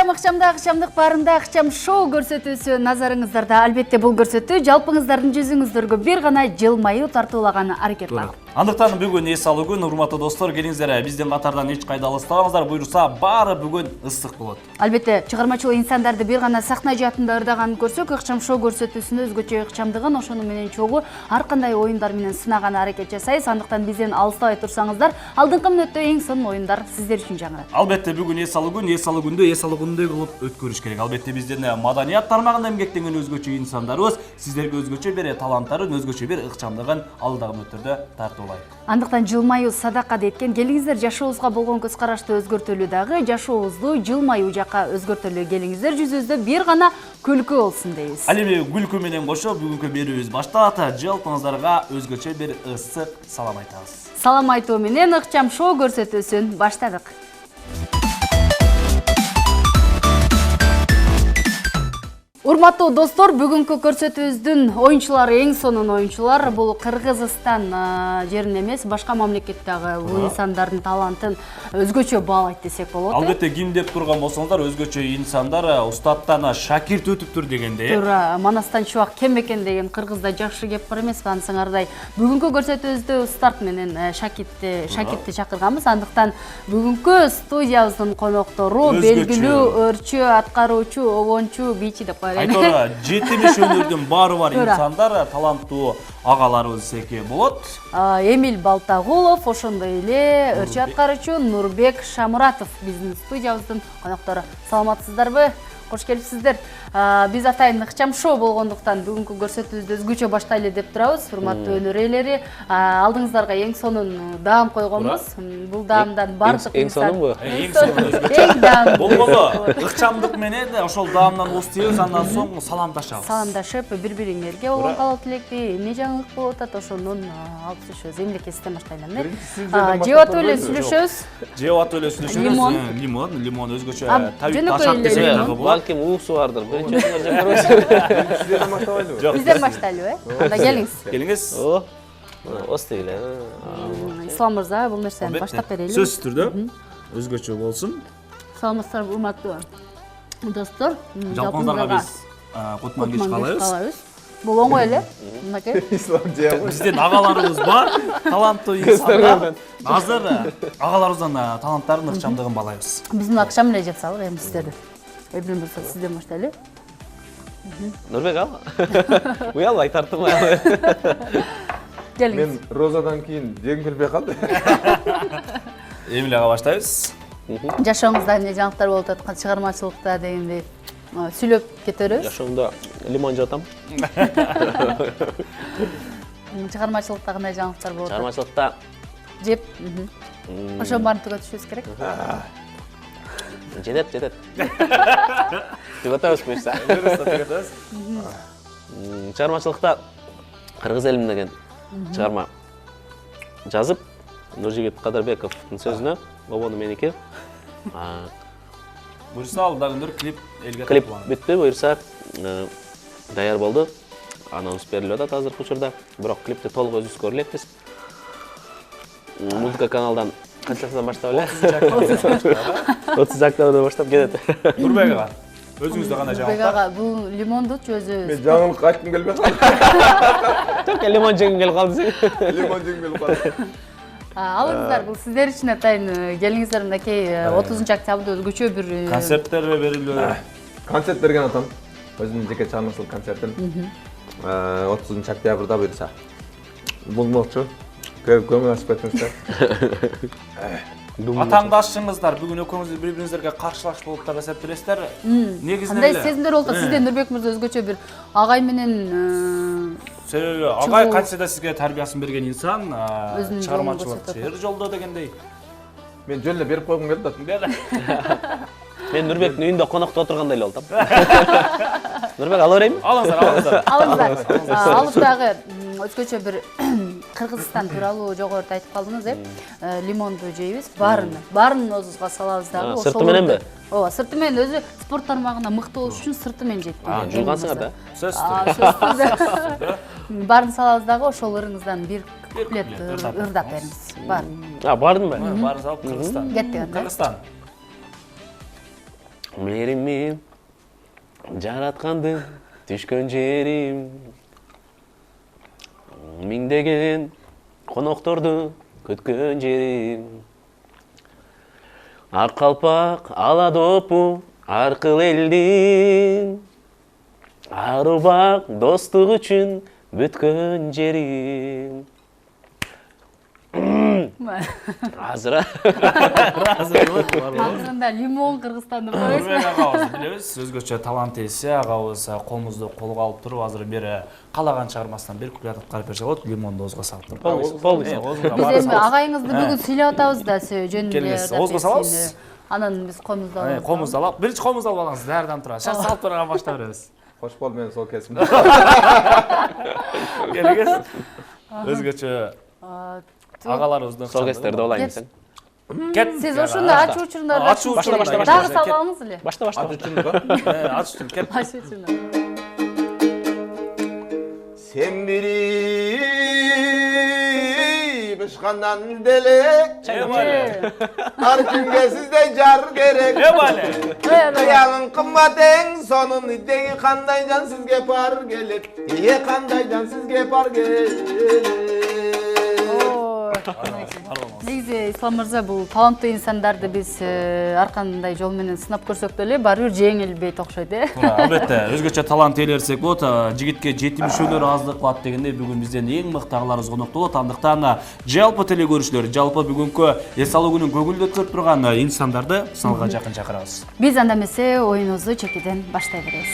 Акчамдык барында акчам шоу көрсөтүүсү назарыңыздарда. Албетте бул көрсөтүү жалпыңыздардын жүзүңүздөргө бир гана жылмаюу тартуулаган аракет бар. Андыктан бүгүн эс алуу күн, урматтуу достор, келиңиздер, биздин катардан эч кайда алыстабаңыздар, буйруса баары бүгүн ысык болот. Албетте, чыгармачыл инсандарды бир гана сахна жаатында ырдаганын көрсөк, акчам шоу көрсөтүүсүнө өзгөчө ыкчамдыгын, ошону менен чогуу ар кандай оюндар менен сынаган аракет жасайбыз. Андыктан бизден алыстабай турсаңыздар, алдыңкы мүнөттө эң сонун оюндар сиздер үчүн жаңырат. Албетте бүгүн эс алуу күндө кылып өткөрүш керек. Албетте биздин маданият тармагында эмгектенген өзгөчө инсандарыбыз сиздерге өзгөчө бир таланттарын, өзгөчө бир ыкчамдыгын алдагы мүнөттөрдө тартуулайт. Андыктан жылмаюу садака деткен, келиңиздер жашообузга болгон көз карашты өзгөртөлүү дагы, жашообузду жылмаюу жакка өзгөртөлүү. Келиңиздер жүзүбүздө бир гана күлкү болсун дейбиз. Ал эми күлкү менен кошо бүгүнкү берүүбүз башталат. Жалпыңыздарга өзгөчө бир ысык салам айтабыз. Салам айтуу менен ыкчам шоу көрсөтүүсүн баштадык. Урматтуу достор, бүгүнкү көрсөтүүбүздүн оюнчулары эң сонун оюнчулар. Бул Кыргызстан жерин эмес, башка мамлекеттеги бул инсандардын талантын өзгөчө баалайт десек болот. Албетте, ким деп турган болсоңуздар, өзгөчө инсандар устаттан шакирт өтүптүр дегенде. Туура, манастан чубак кем экен деген кыргызда жакшы кеп бар эмеспи, ансыңардай. Бүгүнкү көрсөтүүбүздө устат менен шакиртти чакырганбыз. Андыктан бүгүнкү студиябыздын коноктору белгилүү өрчү, аткаруучу, обончу, бийчи деп айтора 70 өнөрдүн баары бар инсандар, таланттуу агаларыбыз эки болот. Эмил Балтагулов, ошондой эле өрчү аткаруучу Нурбек Шамуратов биздин студиябыздын коноктору. Саламатсыздарбы? Кош келипсиздер. Биз атайын ыкчам шоу болгондуктан бүгүнкү көрсөтүүбүздү өзгөчө баштайлы деп турабыз. Урматтуу өнөр ээлери, алдыңыздарга эң сонун даам койгонбуз. Бул даамдан бардык эң сонунбу? Эң сонун өзгөчө. Болгону ыкчамдык менен ошол даамдан уз тийбиз, андан соң саламдашабыз. Саламдашып, бири-бириңерге болгон калоо тилекти, эмне жаңылык болуп атат, ошондон алып түшөбүз. Эмнеге сизден баштайлам, жеп атып эле сүйлөшөбүз. Жеп атып эле сүйлөшөбүз. Лимон өзгөчө табиғи ташак деген дагы болот. Балким уусу бардыр. Бизден баштайлыбы, анда келиңиз. Келиңиз. Остегиле. Ислам мырза, бул нерсени баштап берели. Сөзсүз түрдө өзгөчө болсун. Саламатсыздарбы, урматтуу достор. Жалпыңыздарга биз кутман кеч каалайбыз. Бул оңой эле. Мынакей. Ислам жеп. Биздин агаларыбыз бар, таланттуу инсандар. Азыр агаларыбыздын таланттарын, ыкчамдыгын баалайбыз. Биздин акчам эле жатсалык, эми сиздерди. Эбирин болсо сизден баштайлы. Нурбек ал. Уялбай тартып. Келиңиз. Мен Розадан кийин жегим келбей калды. Эмил ага баштайбыз. Жашооңузда эмне жаңылыктар болуп аткан, чыгармачылыкта дегендей сүйлөп кетербиз. Жашоомдо лимон жатам. Чыгармачылыкта кандай жаңылыктар болуп атат? Чыгармачылыкта Жеп. Ошонун баарын түгөтүшүбүз керек. Жетет. Түгөтөбүз буюрса. Чыгармачылыкта Кыргыз элим деген чыгарма жазып, Нуржигит Кадырбековдун сөзүнө, обону меники. Буюрса алда күндөр клип элге Клип бүттү, буюрса даяр болду. Анонс берилип атат азыркы учурда. Бирок клипти толук өзүбүз көрө элекпиз. Музыка каналдан канчасынан баштап эле? 30 октябрдан баштап кетет. Нурбек ага, өзүңүздө кандай Нурбек жаңылыктар? ага, бул лимондучу өзү. Мен жаңылык айткым келбей калды. Только лимон жегим келип калды сен. Лимон жегим келип калды. Алыңыздар, бул сиздер үчүн атайын келиңиздер, мынакей 30 октябрда өзгөчө бир Концерттер берилүү. Концерт берген атам. Өзүмдүн жеке чыгармачылык концертим. 30 октябрда буюрса. Болмокчу. Көңүл ачып кетиңиздер. Атаңдашыңыздар, бүгүн экөөңүз бири-бириңиздерге каршылаш болуп да эсептелесиздер. Негизинен кандай сезимдер болуп атат? Сизден Нурбек мырза өзгөчө бир агай менен себеби агай кантсе да сизге тарбиясын берген инсан, Өзүнүн чыгармачылык жолун чыр жолдо дегендей. Мен жөн эле берип койгум келди да. Мен Нурбектин үйүндө конокто отургандай эле болдум. Нурбек ала берейинби? Алыңыздар. Алып дагы өзгөчө бир Кыргызстан тууралуу жогоруда айтып калдыңыз, лимонду жейбиз, баарын оозубузга салабыз дагы. Сырты мененби? Ооба, сырты менен өзү спорт тармагына мыкты болуш үчүн сырты менен жейт. Жугансыңар да? Сөзсүз. Баарын салабыз дагы, ошол ырыңыздан бир куплет ырдап бериңиз. Баарын. Бардымбы? Баарын салып Кыргызстан. Кетти. Кыргызстан. Мээрими жараткандын түшкөн жерим. Миңдеген конокторду көткөн жерим. Ак калпак ала допу аркыл элдин. Арубак достук үчүн бүткөн жерим. Азыр Азырында лимон Кыргызстанды коебуз. Нурбек агабыз билебиз, өзгөчө талант ээси агабыз колубузду колго алып туруп азыр бери калаган чыгармасынан бир куплет аткарып берсе болот, лимонду оозго салып туруп. Биз эми агайыңызды бүгүн сыйлап атабыз да жөнүндө. Келгенсиз, оозго салабыз. Анан биз комузду алабыз. Комузду алып, биринчи комузду алып алыңыз, даярданып турат. Шаш салып турганга баштап беребиз. Хош бол, мен сол кесим. Келгенсиз. Өзгөчө агаларыбыздын сол кестерди олайм. Кет. Сиз ошондо ачуу учурунда дагы салабыңыз эле. Башта. Ат үчүн ба? Ач үчүн кет. Ачуу учурунда. Sen biri bışkandan delek. Her kimge sizde car gerek. Kıyalın kımmat en sonun ideyi kandaydan sizge par gelir. İyi kandaydan sizge par gelir. Негизи Ислам мырза бул таланттуу инсандарды биз ар кандай жол менен сынап көрсөк деле баары бир жеңилбейт окшойт Албетте, өзгөчө талант ээлерсек болот, жигитке жети мүчөлөр аздык кылат дегенде бүгүн бизден эң мыкты агаларыбыз конокто болот. Андыктан жалпы теле көрүүчүлөр, жалпы бүгүнкү эс алуу күнүн көгүлдөтүп турган инсандарды салга жакын чакырабыз. Биз анда эмесе оюнубузду чекеден баштай беребиз.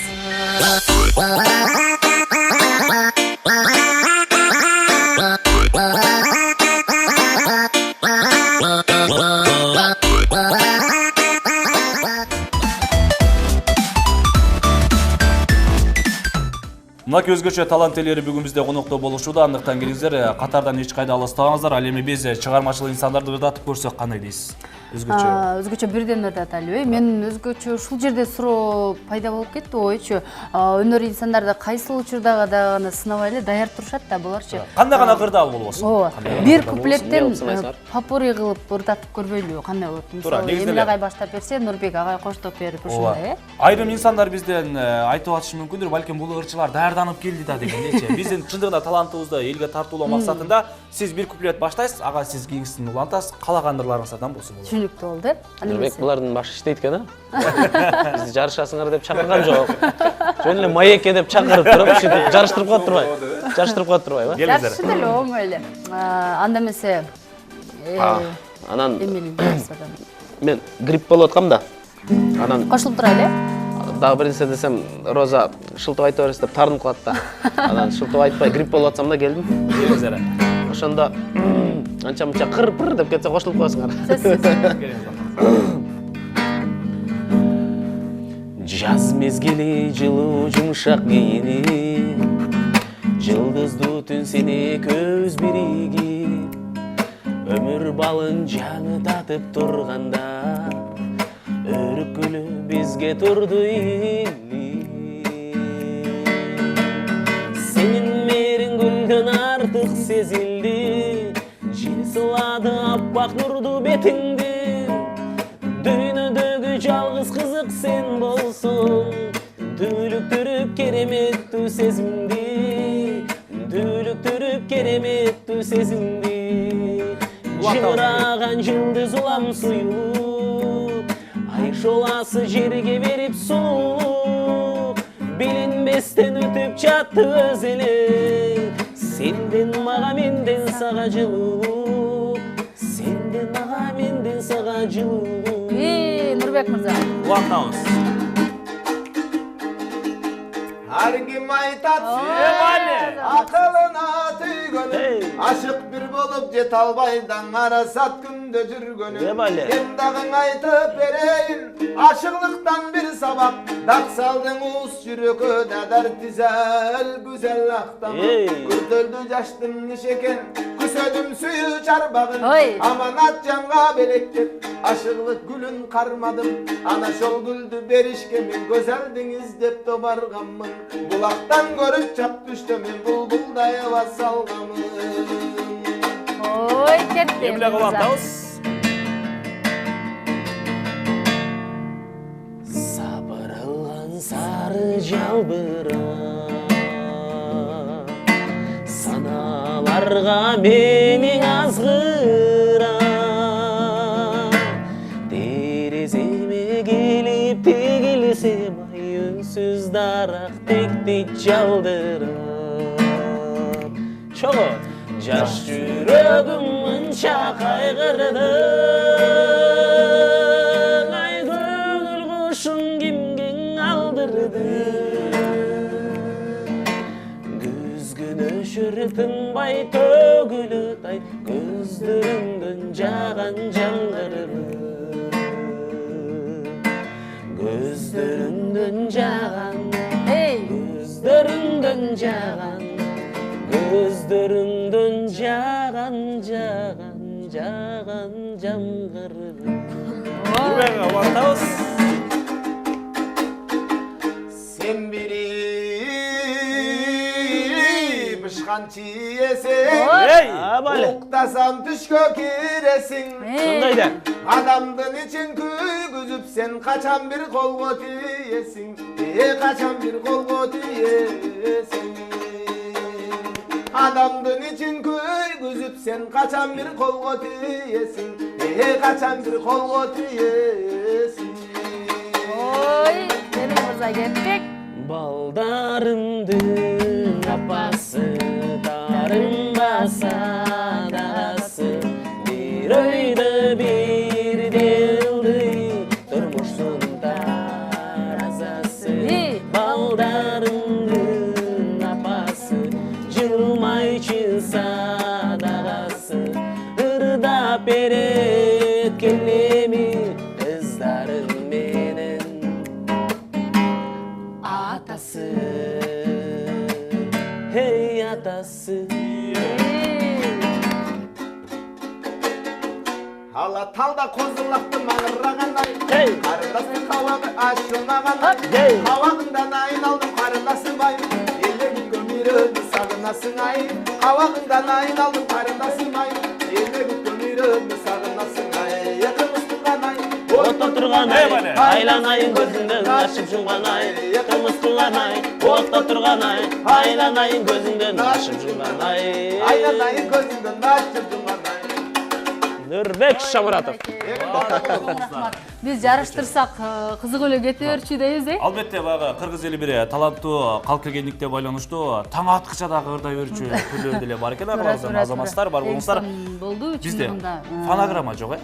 Мынакей өзгөчө талант ээлери бүгүн бизде конокто болушууда. Андыктан келиңиздер, катардан эч кайда алыстабаңыздар. Ал эми биз чыгармачыл инсандарды ырдатып көрсөк кандай дейсиз? Өзгөчө бирден ырдаталы. Мен өзгөчө ушул жерде суроо пайда болуп кетти, ойчу. Өнөр инсандарды кайсыл учурдагы дагы сынабай эле даяр турушат да буларчы. Кандай гана кырдаал болбосун. Ооба. Бир куплеттен попури кылып ырдатып көрбөйлүбү, кандай болот? Мисалы, Эмиль агай баштап берсе, Нурбек агай коштоп берип ушундай, Айрым инсандар бизден айтып атышы мүмкүндүр, балким бул ырчылар даярданып келди да дегендейчи. Биздин чындыгында талантыбызды элге тартуулоо максатында сиз бир куплет баштайсыз, ага сиз кийинкисин улантасыз, калаган ырларыңыздан болсо болот. Түшүнүктүү болду. Нурбек булардын башы иштейт экен, Бизди жарышасыңар деп чакырган жок. Жөн эле маекке деп чакырып туруп, ушинтип жарыштырып коюп турбайбы? Жарышты деле оңой эле. Анда эмесе анан Эмиль мен грипп болуп аткам да. Анан кошулуп турайлы. Дагы бир нерсе десем, Роза шылтып айта бересиз деп тартынып калат да. Анан шылтып айтпай грипп болуп атсам да келдим. Ошондо анча-мынча кыр-пыр деп кетсе кошулуп коесуңар. Жаз мезгили жылуу жумшак кийини, жылдыздуу түн сени көз бириги, өмүр балын жаңытатып турганда, өрүккүлү бизге турду или. Сенин мээриң гүлдөн артык сезилди, жел сылады аппак нурду бетиңди. Дүйнөдөгү жалгыз кызык сен болсуң, дүүлүктүрүп кереметтүү сезимди, дүүлүктүрүп кереметтүү сезимди. Жыгыраган жылдыз улам суюлуп, ай шоласы жерге берип сулуулук, билинбестен өтүп жатты өз эле. Сенден мага менден сага жылуулук, сенден мага менден сага жылуулук. Нурбек мырза. Улантабыз. Her kim aytat akılına tüygönü, aşık bir bolup jet albaydan arasat günde жүрgönü. Hem dağın aytıp bereyin, aşıklıktan bir sabah, dak saldın us yürükü dadar tizel, güzel aktan. Kurtuldu yaştım nişeken, küsödüm suyu çarbağın, amanat canğa belektir, aşıklık gülün karmadım, ana şol güldü berişkemin, gözeldiniz dep tobargamın. Bulaktan görüp çap düştüm, bulbulday ava salgamın. Oy, kettim. Emile ulantабыз. сары жалбырап саналарга менің азғырап тереземе келип тегилсем ай үнсүз дарак текти жалдырап чого жаш жүрөгүм мынча кайгырды ай көңүл кушуң кимге алдырды күзгү нөшөр тынбай төгүлөт ай көздөрүңдөн жаган жаңгырды көздөрүңдөн жаган көздөрүңдөн жаган көздөрүңдөн жаган жаңгырды Нурбек абартабыз. Sen biri bışkan çiyesin Uqtasam düşkö kiresin Sonday da Adamdın için küygüzüp sen kaçan bir kolgo tiyesin Kaçan bir kolgo tiyesin Adamdın için küygüzüp sen kaçan bir kolgo tiyesin Kaçan bir kolgo tiyesin Ой, Дерек мырза кеттик. балдарымдын апасы тарынбаса дагасы бир ойду бир делди турмуштун таразасы балдарымдын апасы жылмай чынса дагасы ырдап берет келеми кыздарын менен атасы hey атасы Ала талда козулақты маңырағандай Hey! Қарындасы қауағы ашылмағандай Hey! Қауағыңдан айналдым қарындасым ай Еле күткен үйренді сағынасың ай Қауағыңдан айналдым қарындасым ай Еле күткен үйренді сағынасың ай Қымыстың ай отто турган ай айланайын көзүңдөн ачып жумган ай кымыстылган ай отто турган ай айланайын көзүңдөн ачып жумган ай Айналайын көзіңден ашып жұмған ай Нурбек Шамуратов Рахмат. Биз жарыштырсак кызык эле кете берчү дейбиз, Албетте баягы кыргыз эли бир таланттуу калк келгендикке байланыштуу таң аткыча дагы ырдай берчү күлөр деле бар экен арабыздан азаматтар бар болуңуздар. Болду, Бизде чындыгында. фонограмма жок,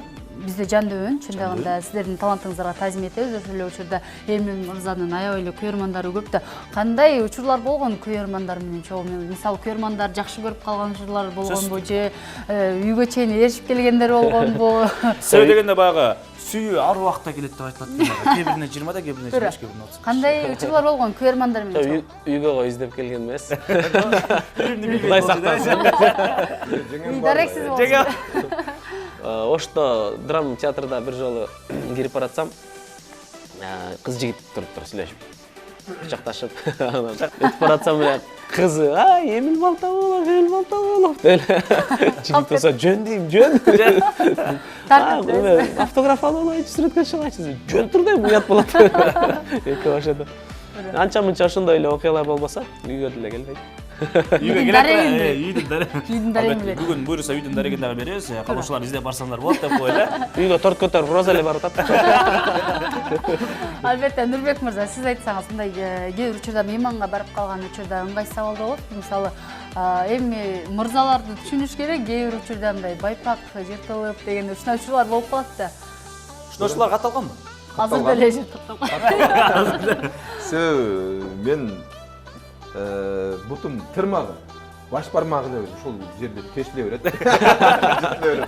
Бизде жандыбүн, чындыгында сиздердин талантыңыздарга таазим этебиз. Ошол эле учурда Эмин мырзанын аябай эле күйөрмандары көп да. Кандай учурлар болгон күйөрмандар менен чогуу? Мисалы күйөрмандар жакшы көрүп калган учурлар болгонбу же үйгө чейин ээрчип келгендер болгонбу? Себеби дегенде баягы сүйүү ар убакта келет деп айтылат. Кээ бирине 20 да, кээ бирине 25, кээ бирине 30. Кандай учурлар болгон күйөрмандар менен? үйгө кой издеп келген эмес Кудай сактасын Дарексиз болсун. Ошто драма театрда бир жолу кирип баратсам кыз жигит туруптур сүйлөшүп кучакташып өтүп баратсам эле кызы Эмил Балтабулов деле жигит болсо жөн дейм жөн автограф алып алайынчы сүрөткө чыгайынчы жөн тур дейм уят болот эки башыда анча мынча ошондой эле окуялар болбосо үйгө деле келбейт Үйдүн дарегинде. Бүгүн буюрса үйдүн дарегин дагы беребиз. Калуучулар издеп барсаңдар болот деп кой эле. үйгө торт көтөрүп роза эле барып атат Албетте, Нурбек мырза, сиз айтсаңыз, мындай кээ бир учурда мейманга барып калган учурда ыңгайсыз абалда болот. Мисалы, эми мырзаларды түшүнүш керек, кээ бир учурда мындай байпак жыртылып деген ушундай учурлар болуп калат да. Ушулар катталганбы? Азыр деле жыртылып калган. Мен бутум тырмагы баш бармагы деп ушул жерде тешиле берет.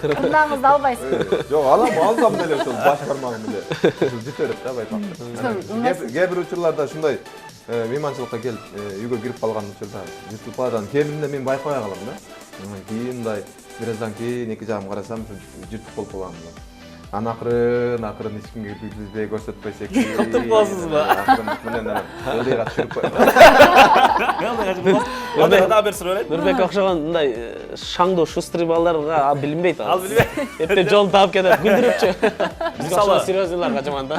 Тырнагыңызды албайсыз. Жок, алсам деле ушул баш бармагым эле жыта берет да байпак. Кээ бир учурларда ушундай мейманчылыкка келип үйгө кирип калган учурда жыртылып калган кээ биринде мен байкабай калам да. Кийин мындай бир аздан кийин эки жагым карасам жыртык болуп калган. акырын эч кимге киргизбей көрсөтпөйсек. Кылтып болосузбу? Акырын менен ылдыйга түшүрүп коет. Андай да бир суроо Нурбек окшогон мындай шаңдуу шустрый балдарга билинбейт. Ал билбейт. Эрте жолун таап кетет, күлдүрүпчү. Мисалы, серьезныйларга жаман да.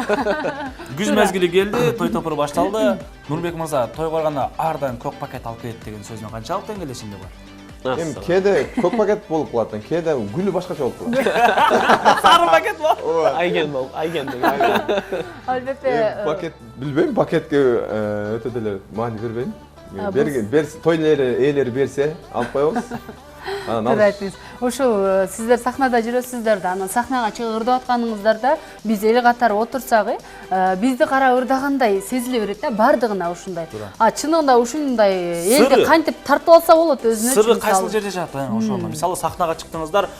Күз мезгили келди, той топуру башталды. Нурбек мырза, тойго барганда ар дайым көк пакет алып келет деген сөзүнө канчалык теңелешинде бар? Эми кээде көк пакет болуп калат, кээде гүлү башкача болуп калат. Сары пакет бар. Айген деген. Албетте Пакет билбейм, пакетке өтө деле маани бербейм. Той ээлери берсе алып коебуз. Туура айттыңыз. Ошол сиздер сахнада жүрөсүздөр да, анан сахнага чыгып ырдап атканыңыздарда биз эл катары отурсак, бизди карап ырдагандай сезиле берет да, бардыгына ушундай. Чынында ушундай элди кантип тартып алса болот өзүнө. Сыры кайсыл жерде жатат ошону? Мисалы сахнага чыктыңыздар,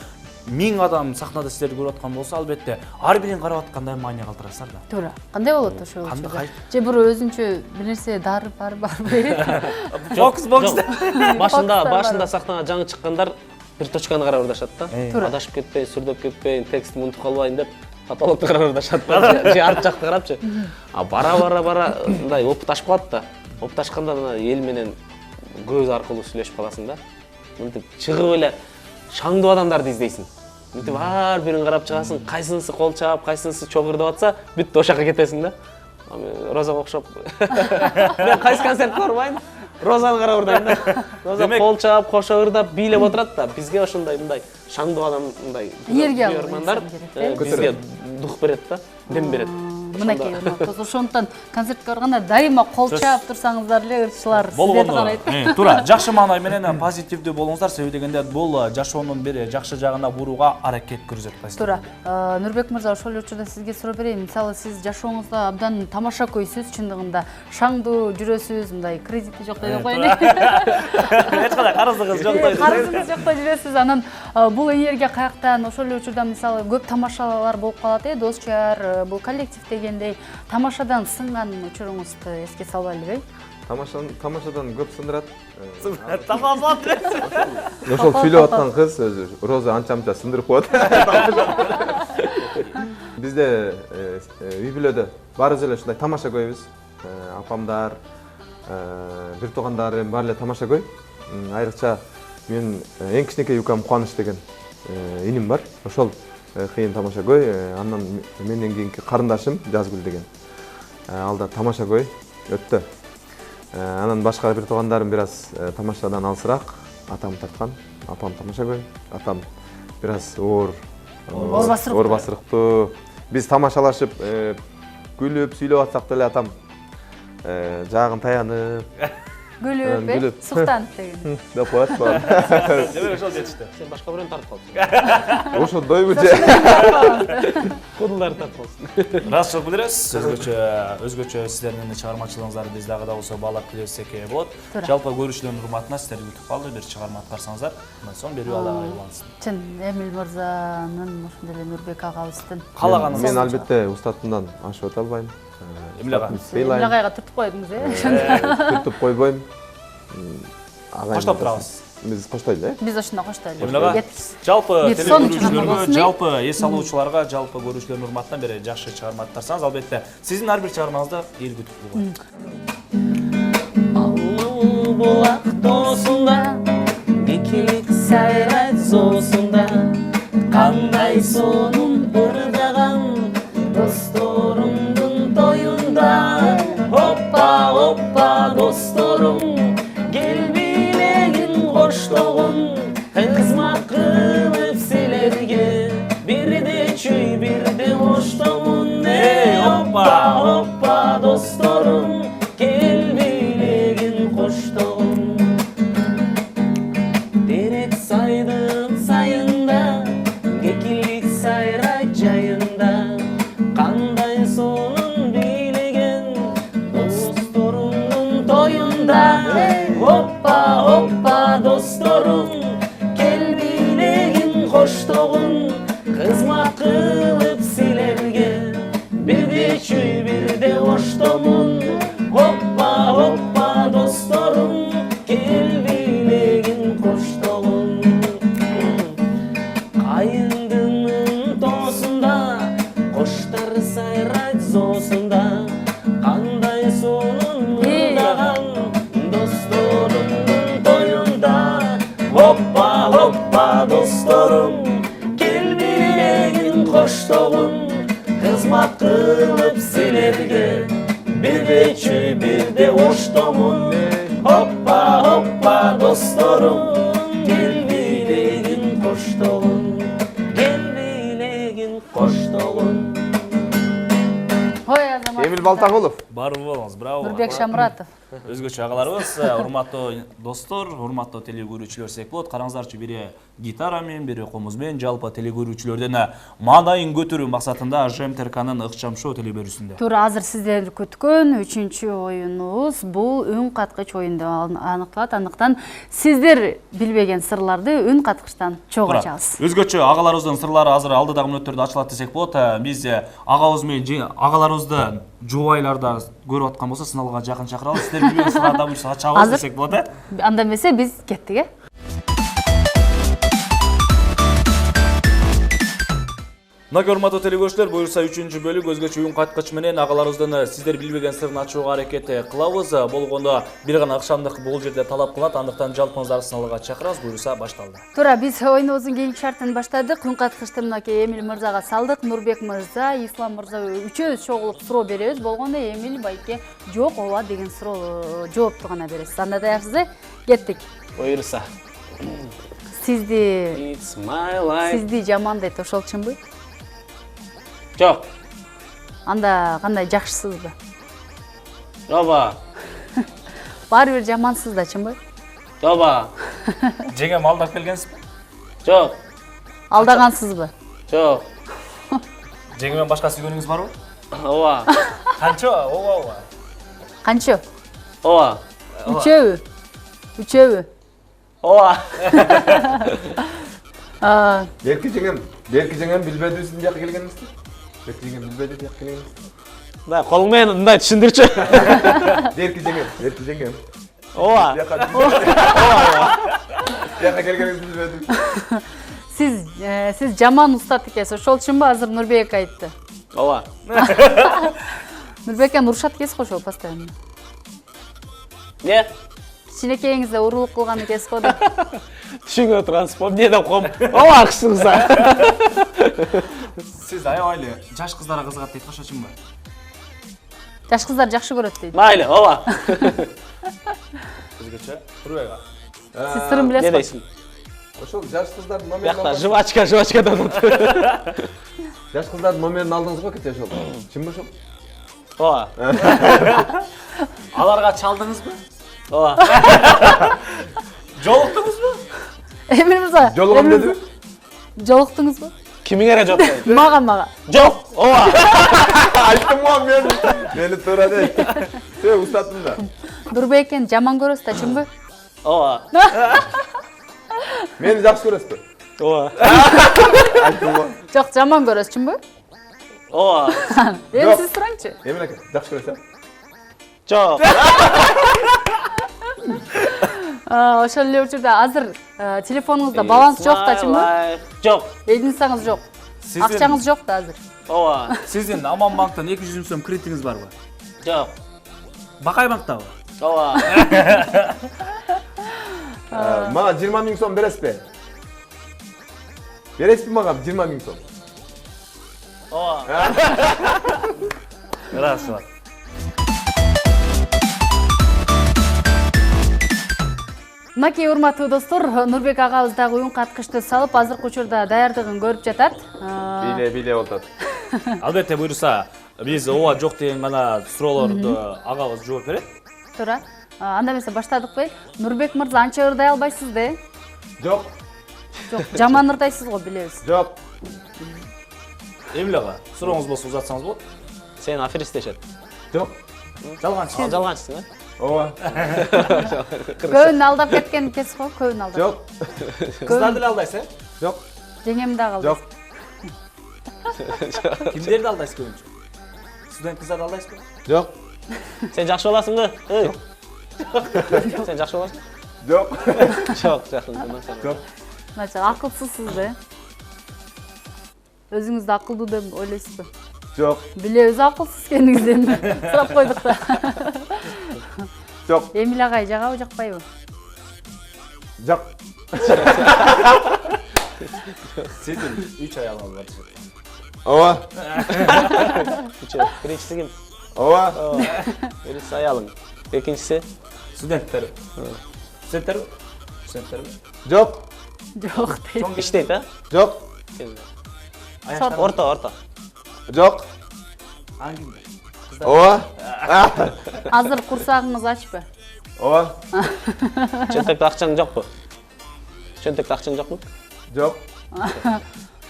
1000 адам сахнада сиздерди көрүп аткан болсо, албетте ар бирин карап аткандай маани калтырасыздар да. Туура. Кандай болот ошол? Кандай? Же бир өзүнчө бир нерсе дарып бар берет. Фокус. Башында сахнага жаңы чыккандар бир точканы карап ырдашат да. Адашып кетпейин, сүрдөп кетпейин, текстти унутуп калбайын деп каталогду карап ырдашат да. Же арт жакты карапчы. Бара мындай опыт ашып калат да. Опыт ашканда эл менен көз аркылуу сүйлөшүп каласың да. Мынтип чыгып эле шаңдуу адамдарды издейсиң. Мынтип ар бирин карап чыгасың, кайсынысы кол чаап, кайсынысы чогуу ырдап атса, бүт ошол жака кетесиң да. Розага окшоп. Мен кайсы концертке барбайм, Розаны карап ырдайм да. Роза кол чаап, кошо ырдап, бийлеп отурат да. Бизге ошондой мындай шаңдуу адам мындай көрөрмандар бизге дух берет да, дем берет. Мынакей урматтуу. Ошондон концертке барганда дайыма кол чаап турсаңыздар эле ырчылар сиздерди карайт. Туура, жакшы маанай менен позитивдүү болуңуздар, себеби дегенде бул жашоонун бир жакшы жагына бурууга аракет көрсөтөт. Туура. Нурбек мырза, ошол эле учурда сизге суроо берейин. Мисалы, сиз жашооңузда абдан тамаша көйсүз, чындыгында шаңдуу жүрөсүз, мындай кредити жок деп коеюн. Эч кандай карызыңыз жок дейт. Карызыңыз жокто жүрөсүз. Анан бул энергия каяктан? Ошол эле учурда мисалы көп тамашалар болуп калат, дос-чар, бул коллектив дегендей тамашадан сынган учуруңузду эске салбайлыбы? Тамашадан көп сындырат. Тамашалап. Ошол сүйлөп аткан кыз өзү Роза анча-мынча сындырып коет. Бизде үй бүлөдө баарыбыз эле ушундай тамаша көйбүз. Апамдар, бир туугандарым баары эле тамаша көй. Айрыкча мен эң кичинекей укам Кубаныч деген иним бар. Ошол кыйын тамаша көй. Андан менден кийинки карындашым Жазгүл деген. Ал да тамаша көй өттө. Анан башка бир туугандарым бир аз тамашадан алсыраак. Атам тарткан, апам тамаша көй. Атам бир аз оор басырыктуу. Биз тамашалашып, күлүп, сүйлөп атсак деле атам жаагын таянып, Күлүп, суктанып деген. деп коет. Демек ошол жетишти. Сен башка бирөөнү тартып калдың. Ошондойбу же. Кудуларды тартып калдың. Ыраазычылык билдиребиз. Өзгөчө сиздердин чыгармачылыгыңыздарды биз дагы да болсо баалап келсек болот. Жалпы көрүүчүлөрдүн урматына сиздерди күтүп калды, бир чыгарма аткарсаңыздар, андан соң берүү алга айлансын. Чын, Эмил мырзанын, ошондой эле Нурбек агабыздын Каалаганыңыз. Мен албетте устатымдан ашып өтө албайм. Эмил ага. Эмил агайга түртүп койдуңуз, Түртүп койбойм. Коштоп турабыз. Биз коштойлу, Биз ошондо коштойлу. Эмил ага. Жалпы телекөрүүчүлөргө, жалпы эс алуучуларга, жалпы көрүүчүлөрдүн урматынан бери жакшы чыгарма аткарсаңыз, албетте сиздин ар бир чыгармаңызды эл күтүп калат. Булак тоосунда, экилик сайрайт соосунда, кандай сонун ырдаган досторумдун тоюнда. Оппа, оппа, досторум, кел билегин коштогун, кызмат кылып силерге, бирде чүй, бирде коштогун. Оппа, оппа, досторум, кел билегин коштогун. Терек сайдын сайында, кекилик сайрайт жайында, кандай сонун бийлеген досторумдун тоюнда. Оппа, оппа, досторум, кел Hoppa hoppa dostlarım, gelmeyegin koştuğun, kızmat kılıp silerge, bir de çü bir de hoştuğun. Hoppa hoppa dostlarım, gelmeyegin koştuğun, gelmeyegin koştuğun. Ой, Азамат. Эмил Балтагулов. Бар болуңуз, браво. Нурбек Шамуратов. Өзгөчө агаларыбыз, урматтуу достор, урматтуу телекөрүүчүлөр сек болот. Караңыздарчы, бири гитара менен, бири комуз менен, жалпы телекөрүүчүлөрдөн маанайын көтөрүү максатында ЖМТРКнын ыкчам шоу телебөрүүсүндө. Туура азыр сиздер күткөн 3-чү оюнубуз бул үн каткыч оюн деп аныкталат. Андыктан сиздер билбеген сырларды үн каткычтан чогуу ачабыз. Өзгөчө агаларыбыздын сырлары азыр алдыдагы мүнөттөрдө ачылат десек болот. Биз агабыз менен агаларыбызды жубайларда көрүп аткан болсо сыналга жакын чакырабыз. Сиздер билбеген сырларды буюрса ачабыз десек болот. Анда эмесе биз кеттик. Мына урматтуу телекөрүүчүлөр, буюрса 3-чү бөлүк өзгөчө үн каткыч менен агаларыбыздын сиздер билбеген сырын ачууга аракет кылабыз. Болгондо бир гана ыкчамдык бул жерде талап кылат. Андыктан жалпыңыздарды сыналга чакырабыз. Буюрса башталды. Туура, биз оюнубуздун кийинки шартын баштадык. Үн каткычты мынакей Эмил мырзага салдык. Нурбек мырза, Ислам мырза үчөөбүз чогулуп суроо беребиз. Болгондо Эмил байке жок, ооба деген суроо жоопту гана бересиз. Анда даярсызбы? Кеттик. Буюрса. Сизди It's my life. жамандайт, ошол чынбы? Жок. Анда кандай, жакшысызбы? Жоба. Баары бир жамансыз да, чынбы? Жоба. Жеңем алдап келгенсизби? Жок. Алдагансызбы? Жок. Жеңемен башка сүйгөнүңүз барбы? Ооба. Канчо? Ооба. Канчо? Ооба. Үчөөбү? Үчөөбү? Ооба. Берки жеңем билбедүүсүн жакка келгенсиз. Берки жеңем билбеди жакка келгенсиз. Да, колуң менен мындай түшүндүрчү. Берки жеңем. Ооба. Жакка келгенсиз билбеди. Сиз жаман устат экенсиз. Ошол чынбы азыр Нурбек айтты? Ооба. Нурбек урушат экенсиз го ошол постоянно. Не? Кичинекейиңизде уруулук кылган экенсиз го деп. Түшүнгө тургансыз, эмне деп коем. Ооба, акшыңызга. Сиз аябай жаш кыздарга кызыгат дейт, ошо чынбы? Жаш кыздар жакшы көрөт дейт. Майлы, ооба. Өзгөчө Нурбек. Сиз сырын Не билесизби? дейсиң? Ошол жаш кыздардын Биякта номерин жвачка да. жаш кыздардын номерин алдыңыз го кете ошол. Чынбы ошол? Ооба. Аларга чалдыңызбы? Ооба. Жолуктуңузбу? Эмил мырза. Жолугум деди. Жолуктуңузбу? Кимиңерге жок дейт. Мага. Жок. Ооба. Айттым го мени туура дейт. Устаттым да. Нурбеккен жаман көрөсүз да, чынбы? Ооба. Мени жакшы көрөсүзбү? Ооба. Айттым го. Жок, жаман көрөсүз, чынбы? Ооба. Эми сиз сураңчы. Эмил ака, жакшы көрөсүз? Жок. Ошол эле учурда азыр телефонуңузда баланс жок да, чынбы? Жок. Эдинсаңыз жок. Акчаңыз жок да азыр. Ооба. Сиздин Аман банктан 200 сом кредитиңиз барбы? Жок. Бакай банктабы? Ооба. Мага 20 000 сом бересизби? Бересизби мага 20 000 сом? Ооба. Хорошо. Мынакей урматтуу достор, Нурбек агабыз дагы үн каткычты салып, азыркы учурда даярдыгын көрүп жатат. Биле болот. Албетте буюрса, биз ооба жок деген гана суроолорду агабыз жооп берет. Туура. Анда эмесе баштадыкпы? Нурбек мырза анча ырдай албайсыз да? Жок. Жок, жаман ырдайсыз го, билебиз. Жок. Эмил ага, сурооңуз болсо узатсаңыз болот. Сен аферист дешет. Жок. Жалганчы. Жалганчысың, а? Ооба. Көбүн алдап кеткен экенсиз го, көбүн алдап. Жок. Кыздарды эле алдайсыз, Жок. Жеңем дагы Жок. алдайсыз. Кимдерди алдайсыз көбүнчө? Студент кыздарды алдайсызбы? Жок. Сен жакшы боласыңбы? Сен жакшы боласың? Жок. Жок, жакшы. Жок. Начал акылсызсыз да? Өзүңүздү акылдуу деп ойлойсузбу? Жок. Билебиз акылсыз экениңизди. Сурап койдук да. Жок. Эмил агай жагабы, жакпайбы? Жок. Сиздин 3 аялыңыз бар. Ооба. Биринчиси ким? Ооба. Биринчиси аялың. Экинчиси? Студенттер. Студенттер? Студенттерби? Жок. Жок дейт. Иштейт, а? Жок. Орто. Жок. Аңгим. Ооба. Азыр курсагыңыз ачпы? Ооба. Чөнтөктө акчаң жокпу? Чөнтөктө акчаң жокпу? Жок.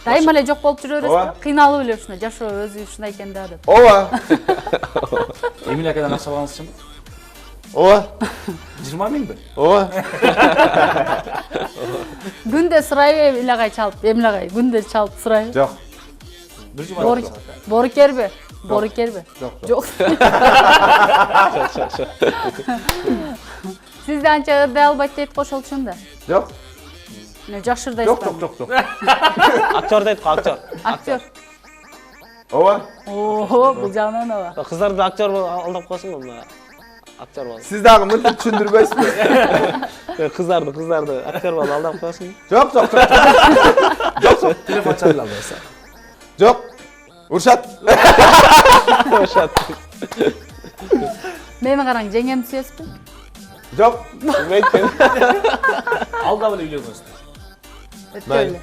Дайыма эле жок болуп жүрө Ооба. бересизби? Кыйналып эле ушуна жашоо өзү ушундай экен да деп. Ооба. Эмиль акадан акча алганыңыз чынбы? Ооба. 20 миңби? Ооба. Күндө сурайбы Эмиль агай чалып? Эмиль агай күндө чалып сурайбы? Жок. Бир жума. Борукерби? Борукерби? Жок. Сизди анча ырдай албайт дейт го ошол үчүн да. Жок. Жакшырдайсызбы? Жок. Актер дейт го, актер. Актер. Ооба. Оо, бул жагынан ооба. Кыздарды актер алдап коесуң мына. Актер болуп. Siz dagы мынтип түшүндүрбөйсүзбү? Кыздарды актер болуп алдап коесуң. Жок. Телефон чалып албайсың. Жок. Уршат. Мени караң, жеңем сүйөсүзбү? Жок. Мейкен. Алда эле үйлөнгөнсүз. Өткөн эле.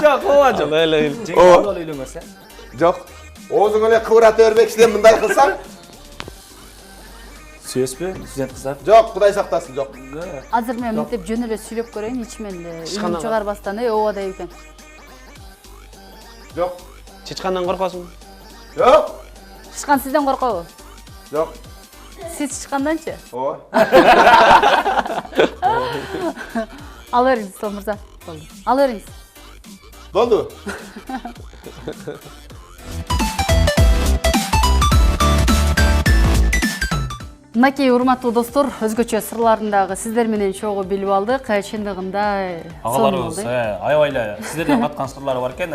Жок, ооба жок. Эле. Жеңил алда эле үйлөнгөнсүз. Жок. Оозуң эле кыбырата бербекчиден мындай кылсаң? Сүйөсүзбү? Студент кыздар. Жок, Кудай сактасын, жок. Азыр мен мынтип жөн эле сүйлөп көрөйүн, ичимен эле Ишкана үнүм чыгарбастан, ооба дейт экен. Жок. Чычкандан коркосуң? Жок. Тышкан сизден коркобу? Жок. Сиз тышканданчы? Ооба. Ал бериңиз, Сол мырза. Болду. Ал бериңиз. Болду. Мынакей урматтуу достор, өзгөчө сырларын дагы сиздер менен чогуу билип алдык. Чындыгында Агаларыбыз аябай эле сиздерден каткан сырлары бар экен.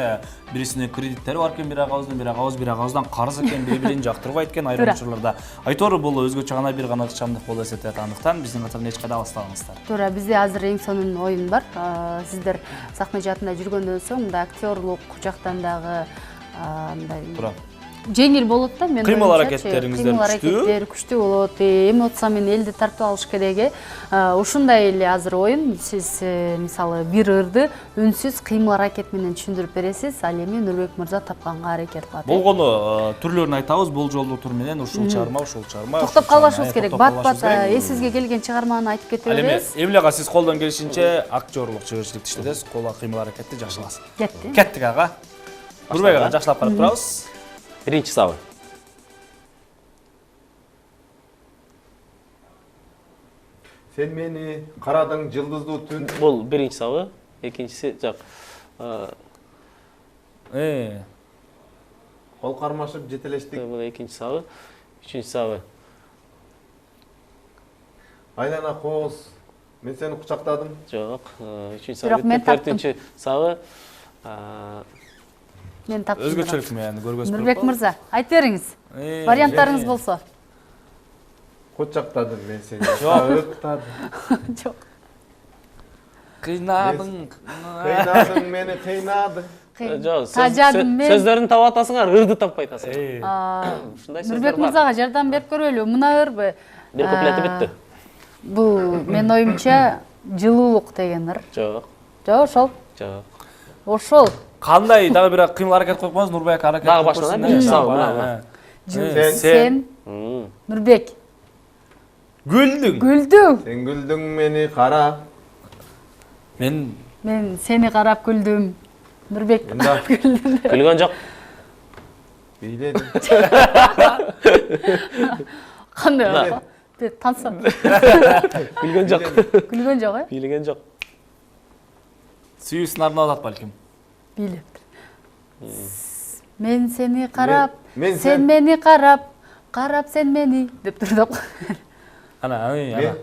Бирисинин кредиттери бар экен, бир агабыздан карыз экен, бири-бирин жактырбайт экен айрым учурларда. Айтор бул өзгөчө гана бир гана ыкчамдык болуп эсептелет. Андыктан биздин катардан эч кайда алыстабаңыздар. туура, бизде азыр эң сонун оюн бар. Сиздер сахна жаатында жүргөндөн соң мында актерлук жактан дагы мындай Туура. жеңил болот да, мен Кыймыл аракеттериңиздер күчтүү. Күчтүү болот. Эмоция менен элди тартып алыш керек. Ушундай эле азыр оюн. Сиз мисалы бир ырды үнсүз кыймыл аракет менен түшүндүрүп бересиз. Ал эми Нурбек мырза тапканга аракет кылат. Болгону түрлөрүн айтабыз, бул жолдуу тур менен ушул чыгарма. Токтоп калбашыбыз керек. Бат-бат эсизге келген чыгарманы айтып кете беребиз. Эмиль ага сиз колдон келишинче актерлук чыгырчылыкты иштедиз, кол кыймыл аракетти жакшыласыз. Кеттик ага. Нурбек ага жакшылап карап турабыз. Биринчи сабы. Sen meni karadың жылдыздуу түн. Бул биринчи сабы, экинчиси жок. Кол кармашып жетелештик. Бул экинчи сабы, үчүнчү сабы. Айлана кооз. Мен сени кучактадым. Жок, үчүнчү Бирок сабы, мен таптым. төртүнчү сабы. Мен таптым. Өзгөчөлүк менен көргөзүп Нурбек мырза, айтып бериңиз. Варианттарыңыз болсо. Кучактадым мен сени. Чактадым. Жок. Кыйнадың. Кыйнадың мени, кыйнадың. Жок, Тажадым мен. сөздөрүн таап атасыңар, ырды таппай атасың. Ушундай сөздөр Нурбек бар. мырзага жардам берип көрөлү. Мына ырбы. Бир куплети бүттү. Бул мен оюмча жылуулук деген ыр. Жок, Жок, ошол. жок. Ошол. Кандай дагы бир кыймыл аракет коюп коюңуз, Нурбек аракет. Дагы баштан, биринчи сабы, мына. Сен, Нурбек. Гүлдүң. Гүлдүң. Sen güldün meni kara. Мен Мен сени карап күлдүм. Нурбек карап күлдүм. Күлгөн жок. Biledim. Кандай? Тансам. Күлгөн жок. Күлгөн жок, Бийлеген жок. сүйүүсүн арнап атат балким. Билип. Мен сени карап, мен сен сен- мени карап, карап сен мени деп турдук. Ана, ана.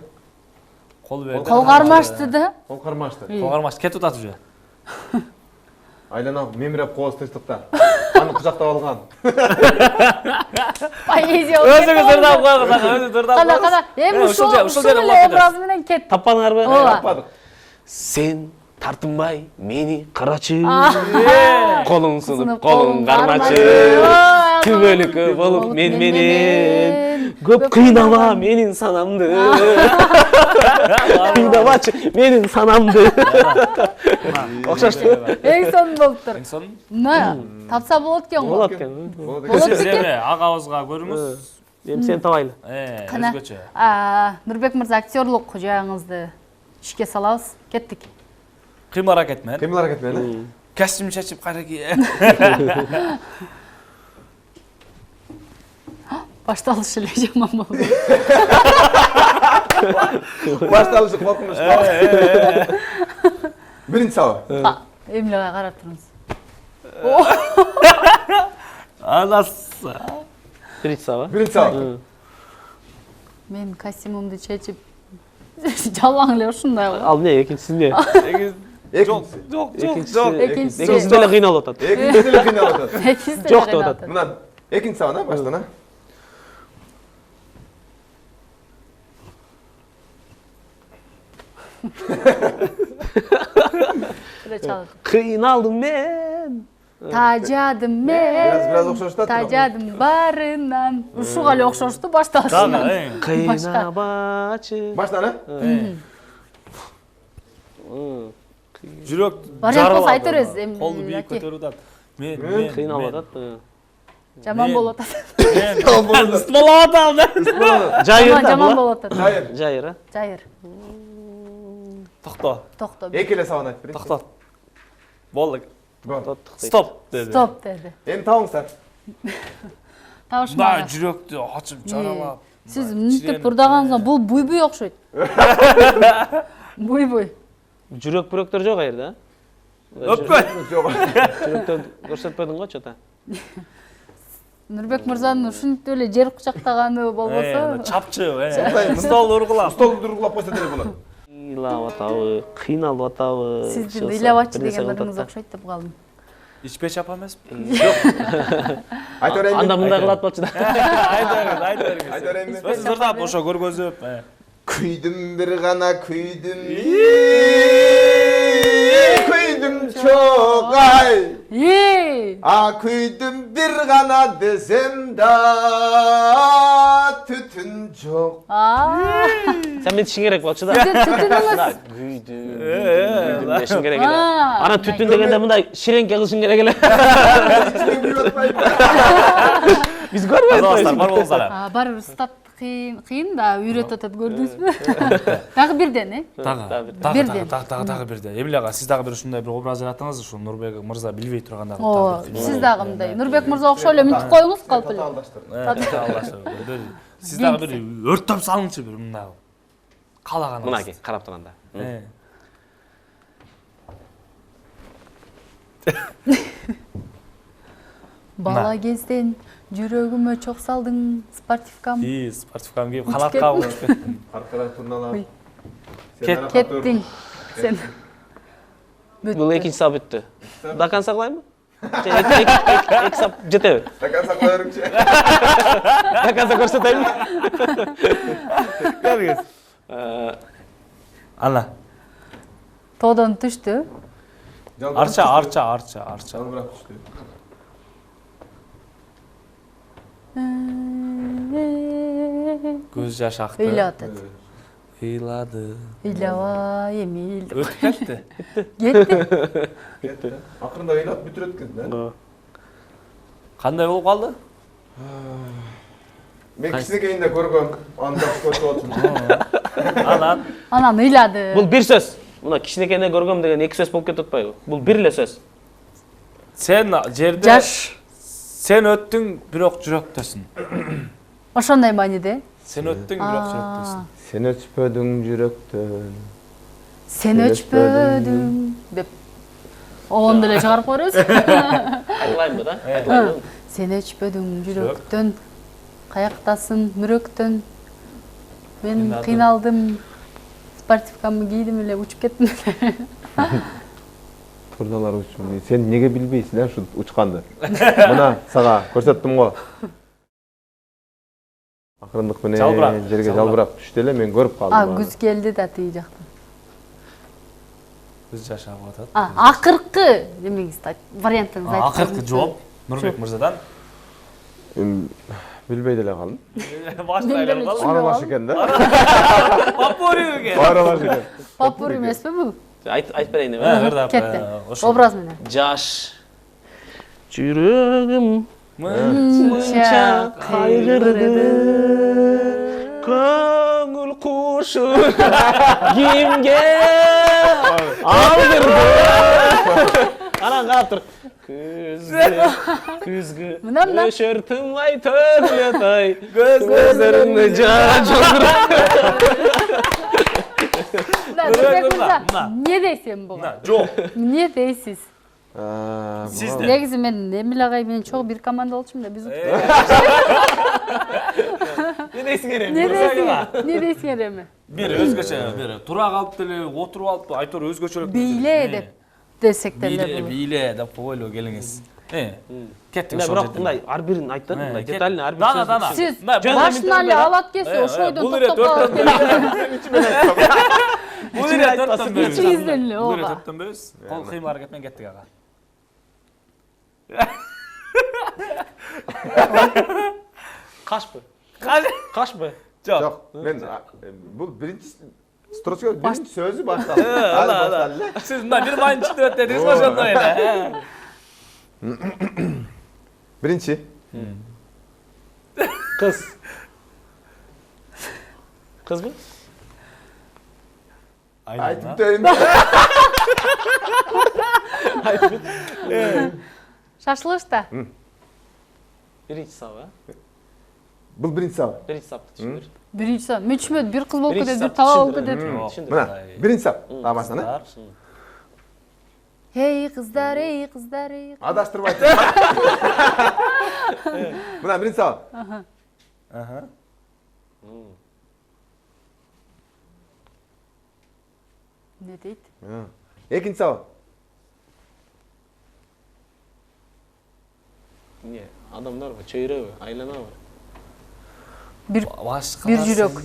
Кол берди. Кол кармашты да. Kol karmaştı. Кол кармаш кетип атат уже. Aylana memrep koğuz tırtıkta. Аны кучактап алган. Поэзия. Өзүңүз ырдап коюңуз ага, өзүңүз ырдап Кана коюңуз. эми ушул жерден эле улап образ менен кет. Таппадыңарбы? Ооба. Таппадык. Сен тартынбай мени карачы. Колуң сынып, колуң кармачы. Түбөлүккө болуп мен менен. Көп кыйнала менин санамды. Кыйнабачы менин санамды. Окшошту. Эң сонун болуптур. Эң сонун. Мына тапса болот экен го. Болот экен. Сиз эми агабызга көрүңүз. Эми сени табайлы. Кана Өзгөчө. Нурбек мырза актерлук жагыңызды ишке салабыз. Кеттик. Кыймыл аракет менен. Кыймыл аракет менен. Костюм чечип кайра кие. Башталышы эле жаман болду. Башталышы коркунучтуу. Биринчи сабак. Эмилеге карап туруңуз. Анасы. Биринчи саба. Биринчи сабак. Мен костюмумду чечип жалаң эле ушундай го. Ал эмне экинчиси эмне? Жок. Экинчиси деле кыйналып атат. Экинчиси деле кыйналып атат. Экинчиси Жок деп атат. Мына экинчи сабак баштан, а? Кыйналдым мен. Тажадым мен. Biraz окшошту. Тажадым барынан. Ушуга эле окшошту башталышынан. Кыйнабачы. Баштан, а? Жүрөк Вариант болсо айта бересиз, эми. Колду бийик көтөрүп атат. Мен Кыйналып атат. Жаман болуп атат. Ыстмалап атам. Жайыр да Жаман була. болуп атат. Жайыр. Жайыр, а? Жайыр. Токто. Токто. Эки эле сабак айтып берейин. Токтот. Болду. Стоп. Стоп деди. Стоп деди. Эми табыңыздар. Табышмага. Да, жүрөктү ачып жаралап. Сиз мынтип ырдаганыңызга бул буй-буй окшойт. Буй-буй. Жүрөк бүрөктөр жок айырда, а? Өппөй. Жок. Жүрөктөр көрсөтпөдүң го чота. Нурбек мырзанын ушинтип эле жер кучактаганы болбосо. Чапчы, стол ургулап. Столду ургулап койсо деле болот. Ыйлап атабы, кыйналып атабы. Сиздин ыйлабачы деген ырыңыз окшойт деп калдым. Ичпеш апа эмеспи? Айта берейинби? Анда мындай кылат болчу да. Айта бериңиз. Айта берейинби? Сиз ырдап ошо көргөзүп. Күйдүм бир гана күйдүм. Күйдүм чок ай. Күйдүм бир гана десем да түтүн жок. Сен мен тишиң керек болчу да. Түтүнүңүз. Күйдүм дешиң керек эле. Анан түтүн дегенде мындай ширеңке кылышың керек эле. Биз көрбөйбүз. Азаматтар бар болсаңар. Барыбыр стат кыйын да үйрөтүп атат, көрдүңүзбү? Дагы бирден, Дагы бирде. Эмиле ага, сиз дагы бир ушундай бир образ жараттыңыз, ушул Нурбек мырза билбей турганда. Сиз дагы мындай Нурбек мырза окшой эле мынтип коюңуз, калп эле. Сиз дагы бир өрттөп салыңчы бир мындай. Калаганыңыз. Мынаки карап турганда. Бала кезден жүрөгүмө чок салдың, спортивкам. Спортивкам кийип канат кабып кеттим. Аркадан турналап. Кеттиң. Сен. Бул экинчи сабак бүттү. До конца кылайынбы? Эки сабак жетеби? До конца кое бериңчи. До конца көрсөтөйүнбү? Көрүңүз. Ана. Тоодон түштү. Арча. Жалбырак түштү. Көз жаш акты. Ыйлап атат. Ыйлады. Ыйлабай Эмил. Өтүп кетти. Кетти. Акырында ыйлап бүтүрөт экен да. Кандай болуп калды? Мен кичинекейинде көргөм, анда көрүп отурмун. Анан ыйлады. Бул бир сөз. Мына кичинекейинде көргөм деген эки сөз болуп кетип атпайбы? Бул бир эле сөз. Сен жерде Жаш. Сен өттүң, бирок жүрөктөсүн. Ошондой мааниде. Сен өттүң, бирок жүрөктөсүн. Сен өчпөдүң жүрөктөн. Сен өчпөдүң деп оон деле чыгарып койбойбуз. Айтылайынбы да? Сен өчпөдүң жүрөктөн, каяктасың мүрөктөн. Мен кыйналдым, спортивкамды кийдим эле, учуп кеттим. Акырдалар учун. Сен неге билбейсиң ушу учканды? Мына сага көрсөттүм го. Акырындык менен жерге жалбырап түштү эле, мен көрүп калдым. Күз келди да тиги жактан. Күз жашап атат. Акыркы немеңизди айт, вариантыңызды айтып. Акыркы жооп Нурбек мырзадан. Билбей деле калдым. Баштайлар калды. Аралаш экен да. Папору экен. Аралаш экен. Папур эмеспи бул? Айтып берейин эми. Кетти. Образ менен. Жаш жүрөгүм Мынча кайгырды. Көңүл кушу кимге алдырды. Анан карап тур. Күзгү өшөр тынбай төгүлөт ай. Көзлөрүңдө жаш Не дейсиң буга? Жок. Не дейсиз? Сиз де. Негизи мен Эмил агай менен чогуу бир команда болчумун да биз. Не дейсиң эми? Не дейсиңер эми? Бир өзгөчө, бир тура калып деле, отуруп алып, айтор өзгөчөлүк. Бийле деп десек деле Бийле, бул. бийле деп ойлоо келиңиз. Кеттик Мына ошол бирок жерден. мындай ар бирин айтты, мындай детально ар бир Дана, дана. Сиз Мына, башын эле алат келсе ошойдон Бул эре токтоп төрттөн Бул эре төрттөн бөлүбүз. İçinizden ne Бул эре ооба. төрттөн бөлүбүз. Кол кыймыл аракет менен кеттик ага. Кашпы? Каш. Кашпы? Жок. Мен бул биринчи строчка биринчи сөзү башталды. Башталды. Сиз мына бир майын ичип өтөт дедиңиз го ошондой эле. Биринчи. Кыз. Кызбы? Айтып берейин. Шашлышта. Биринчи сабы, Бул биринчи саб. биринчи сапты түшүндүр. Биринчи сап. Мен түшүнбөдүм. Бир кыз болуп Биринчи кетет, бир сап тала болуп түшүндүр. кетет. Түшүндүр. Мына биринчи саб. Табасына. Эй кыздар, эй кыздар, эй. Адаштырып айт. Мына биринчи саб. Не дейт? Экинчи саб. Эмне? Адамдарбы, чөйрөбү, айланабы? Бир Башка. Бир жүрөк.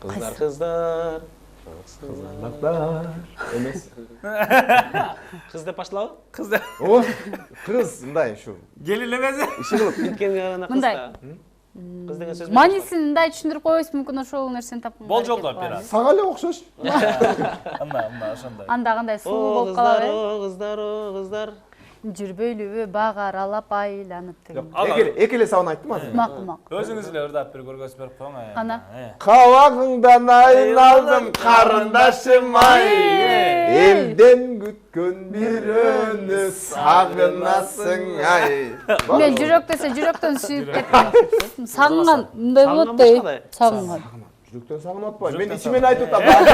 Кыздар, кыздар. Кыздар. Эмес. Кыз деп башталабы? Кыз деп. О, кыз мындай ушу. Келин эмес. Иши кылып. Биткенге караганда кыз Мындай. да. Кыз деген сөз. Манисин мындай түшүндүрүп коебуз, мүмкүн ошол нерсени тапкан. Болжолдоп берат. Сага эле окшош. Мына ошондой. Анда кандай О, сулуу болуп кыздар, калат, о, кыздар, о, кыздар. жүрбөйлүбү бак аралап айланып деген. Эки эле сабын айттым азыр. Макул. Өзүңүз эле ырдап бир көргөзүп берип коюң. Кана. Кабагыңдан айналдым карындашым ай. Элден күткөн бир өнү сагынасың ай. Мен жүрөк десе жүрөктөн сүйүп кеттим. Сагынган мындай болот да. Сагынган. Жүрөктөн сагынып атпайбы. Мен ичимен айтып атам.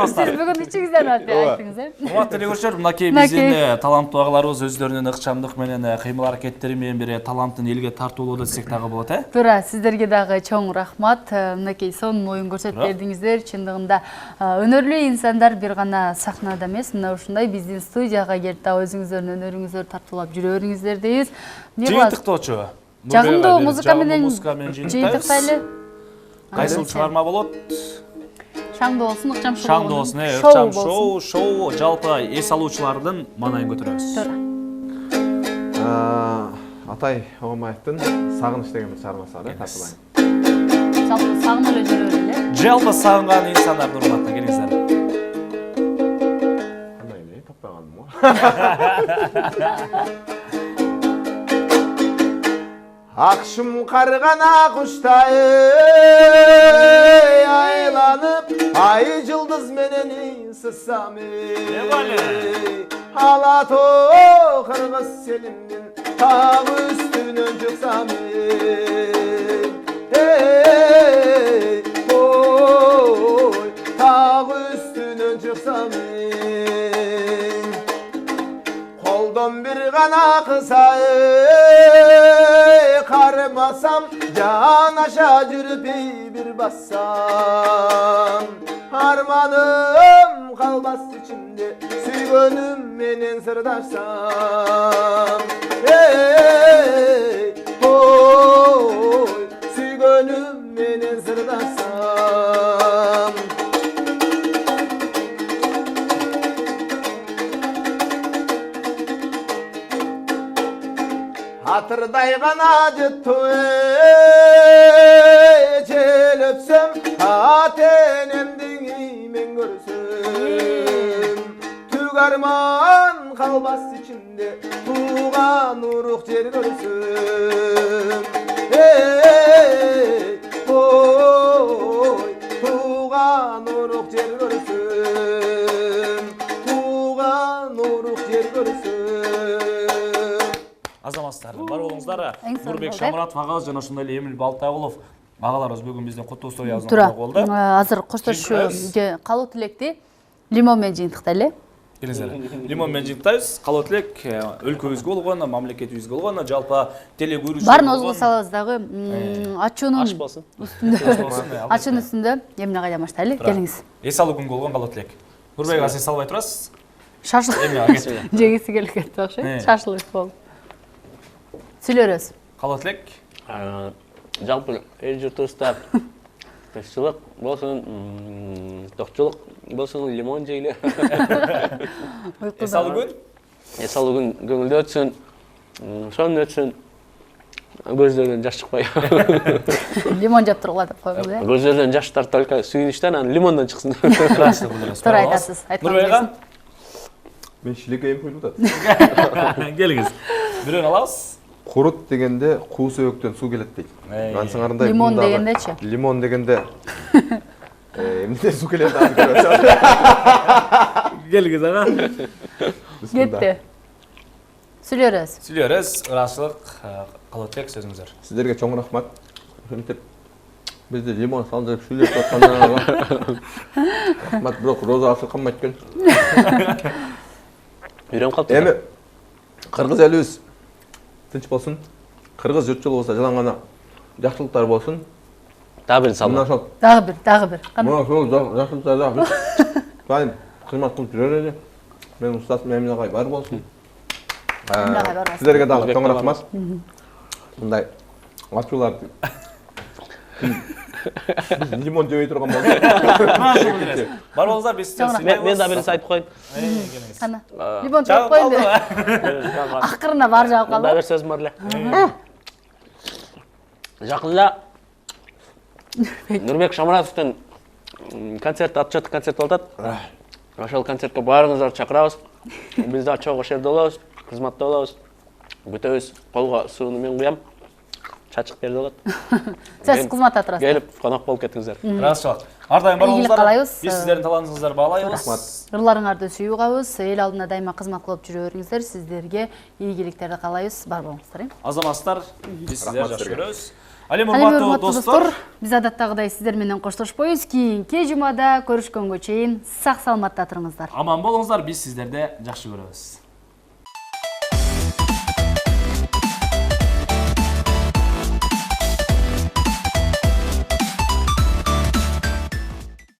Сиз бүгүн ичиңизден айттыңыз, э? Урматтуу көрүүчүлөр, мынакей биздин таланттуу агаларыбыз өздөрүнүн ыкчамдык менен, кыймыл аракеттери менен бир талантын элге тартуулоо десек дагы болот, э? Туура, сиздерге дагы чоң рахмат. Мынакей сонун оюн көрсөтүп бердиңиздер. Чындыгында өнөрлүү инсандар бир гана сахнада эмес, мына ушундай биздин студияга келип дагы өзүңүздөрдүн өнөрүңүздөрдү тартуулап жүрө бериңиздер дейбиз. Жыйынтыктоочу. Жагымдуу музыка менен жыйынтыктайлы. Кайсыл чыгарма болот? Шаңдуу болсун, ыкчам шоу. Шаңдуу болсун, ыкчам шоу, жалпы эс алуучулардын маанайын көтөрөбүз. Туура. Атай Огомаевдин Сагыныч деген бир чыгармасы бар, тартуулайын. Жалпы сагынып эле жүрө эле. Жалпы сагынган инсандардын урматына келиңиздер. Кандай эле таппай калдым го. Акшым каргана куштай айланып, ай жылдыз менен сызсам ала тоо кыргыз селимдин таг үстүнөн чыксам ой таг үстүнөн чыксам колдон бир гана кысай кармасам жан аша жүрүп бир бассам арманым kalbas içinde Süygönüm menen sırdaşsam Hey, oy Süygönüm menen sırdaşsam Hatırday gana jıttı Çelöpsem Hatenemdin men görsüm Tügarman kalbas içinde Tuğan uruk yer görsüm Hey, oy Tuğan uruk yer görsüm Tuğan uruk yer görsüm Азаматтар, бар болуңуздар. Эң сонун Нурбек болду, Шамуратов агабыз жана ошондой эле Эмил Балтагулов агаларыбыз бүгүн бизден куттуктоо жазууну Тура. болду. Азыр коштошуу калуу тилекти лимон менен жыйынтыктайлы. Келиңиздер. Лимон менен жыйынтыктайбыз. Калуу тилек өлкөбүзгө болгон, мамлекетибизге болгон, жалпы теле көрүүчү. Баарын оозго салабыз дагы ачуунун Аш болсун. ачуунун үстүндө эмне кайдамаштайлы. Келиңиз. Эс алуу күнгө болгон калуу тилек. Нурбек ага эс албай турасыз. Шашлык жегиси келип кетти окшойт. Шашлык болуп. Сүйлөрөбүз. Калуу тилек. Жалпы эл журтубузда тынччылык болсун, токчулук болсун, лимон жейле. Эс алуу күн. Эс алуу күн көңүлдө өтсүн, сонун өтсүн. Көздөрүнөн жаш чыкпай. Лимон жеп тургула деп койгуз, э? Көздөрүнөн жаштар только сүйүнүчтөн, анан лимондон чыксын. Туура айтасыз. Нурбек ага. Мен шилекейим коюп атат Келиңиз. Бирөөнү алабыз. Курут дегенде куу сөбөктөн суу келет дейт. Ансаңарындай Лимон дегендечи? Лимон дегенде эмне суу келет аны Келиңиз ага. Кетти. Сүйлөрөбүз. Сүйлөрөбүз. Ырашылык калуу тилек сөзүңүздөр. Сиздерге чоң рахмат. Ошентип бизди лимон салдырып сүйлөп аткандарга рахмат, бирок роза асыл камайт экен. Үйрөнүп калыптыр. Эми кыргыз элибиз тынч болсун. Кыргыз журтчулугубузда жалаң гана жакшылыктар болсун. Дагы бир салма. Дагы бир. Мына ошол жакшылыктар дагы дайым кызмат кылып жүрөр эле. Менин устазым Эмин агай бар болсун. Сиздерге дагы чоң рахмат. Мындай ачууларды биз лимон жебей турган болдук. Бар болуңуздар, биз Мен да биринчи айтып коеюн. Кана. Лимон жеп коюнду. Акырына бар жаап Да калды. бир сөзүм бар эле. Жакында Нурбек Шамуратовдун концерти, отчет концерти болуп атат. Ошол концертке баарыңыздарды чакырабыз. Биз да чогуу ошерде болобуз, кызматта болобуз. Бүтөбүз. Колго сууну мен куям. Чачык берди болот. Сиз кызматта турасыз. Келип конок болуп кетиңиздер. Ырашылык. Ар дайым бар Ийгилик болуңуздар. каалайбыз. Биз сиздердин талантыңыздарды баалайбыз. Ырларыңарды сүйүү угабыз. Эл алдында дайыма кызмат кылып жүрө бериңиздер. Сиздерге ийгиликтерди каалайбыз. Бар болуңуздар. Азаматтар, биз сиздерди жакшы көрөбүз. Али Урматтуу урматтуу достор, биз адаттагыдай сиздер менен коштошпойбуз. Кийинки жумада көрүшкөнгө чейин сак саламатта туруңуздар. аман болуңуздар, биз сиздерди жакшы көрөбүз.